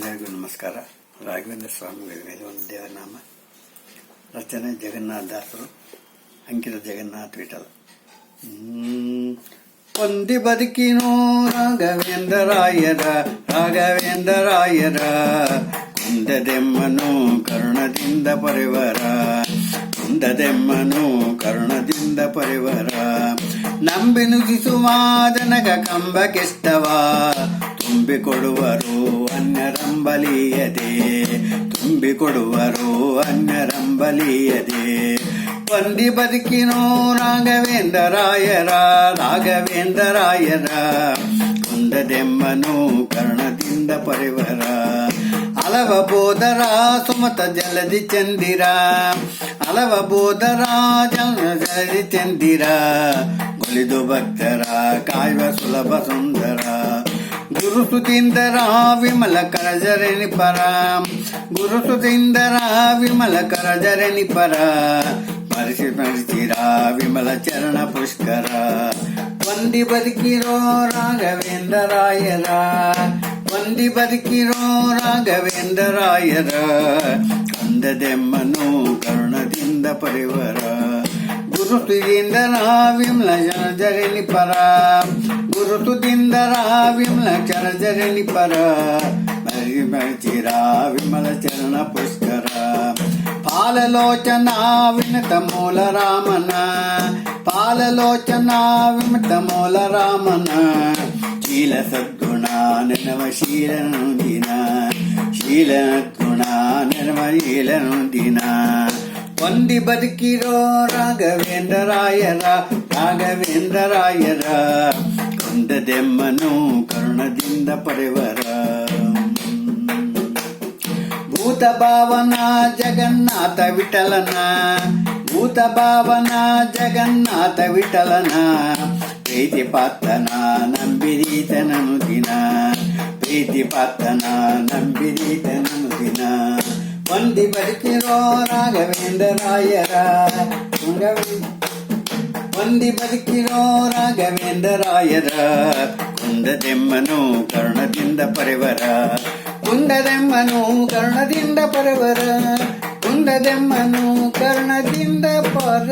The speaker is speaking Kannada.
ಎಲ್ಲರಿಗೂ ನಮಸ್ಕಾರ. ರಾಘವೇಂದ್ರ ಸ್ವಾಮಿ ಒಂದು ದೇವನಾಮ. ರಚನೆ ಜಗನ್ನಾಥದಾಸರು. ಅಂಕಿತ ಜಗನ್ನಾಥ ವಿಠಲ. ಹೊಂದಿ ಬದುಕಿನೋ ರಾಘವೇಂದ್ರರಾಯರ ಕುಂದದೆಮ್ಮನು ಕರುಣದಿಂದ ಪರಿವರ, ಕರುಣದಿಂದ ಪರಿವರ. ನಂಬಿ ನುಗಿಸುವ ಜನಗ ಕಂಬಕ್ಕೆಷ್ಟವ, ತುಂಬಿಕೊಡುವರು ಅನ್ಯರಂಬಲಿಯದೆ. ಹೊಂದಿ ಬದುಕಿನೋ ರಾಘವೇಂದ್ರರಾಯರ ಕುಂದದೆಮ್ಮನು ಕರುಣದಿಂದ ಪರಿವರ. ಅಲವ ಬೋಧರ ಸುಮತ ಜಲದಿ ಚಂದಿರ, ಗೊಲಿದು ಭಕ್ತರ ಕಾಯುವ ಸುಲಭ ಸುಂದರ. ಗುರುಸುತಿಂದರ ವಿಮಲ ಕರಜರಣಿ ಪರ, ಮರಿಸಿರ ವಿಮಲ ಚರಣ ಪುಷ್ಕರ. ಹೊಂದಿ ಬದುಕಿರೋ ರಾಘವೇಂದ್ರರಾಯರ ಕುಂದದೆಮ್ಮನು ಕರುಣದಿಂದ ಪರಿವರ. ಗುರುಸುದಿಂದರ ವಿಮಲ ಚರಜರಣಿ ಪರ, ಮರಿಚಿರ ವಿಮಲ ಚರಣ ಪುಷ್ಕರ. ಪಾಲಲೋಚನ ವಿನತ ಮೂಲ ರಾಮನ, ಶೀಲ ಸದ್ಗುಣ ನೆನವ ಶೀಲನುದಿನ. ಹೊಂದಿ ಬದುಕಿರೋ ರಾಘವೇಂದ್ರರಾಯರ ಕುಂದದೆಮ್ಮನು ಕರುಣದಿಂದ ಪರಿವರ. ಭೂತ ಭಾವನ ಜಗನ್ನಾಥ ವಿಠಲನ, ಪ್ರೀತಿ ಪಾತ್ರನ ನಂಬಿರೀತನನು ದಿನ. ಹೊಂದಿ ಬದುಕಿರೋ ರಾಘವೇಂದ್ರರಾಯರ ಕುಂದದೆಮ್ಮನು ಕರುಣದಿಂದ ಪರಿವರ. ಕುಂದದೆಮ್ಮನು ಕರುಣದಿಂದ ಪರಿವರ.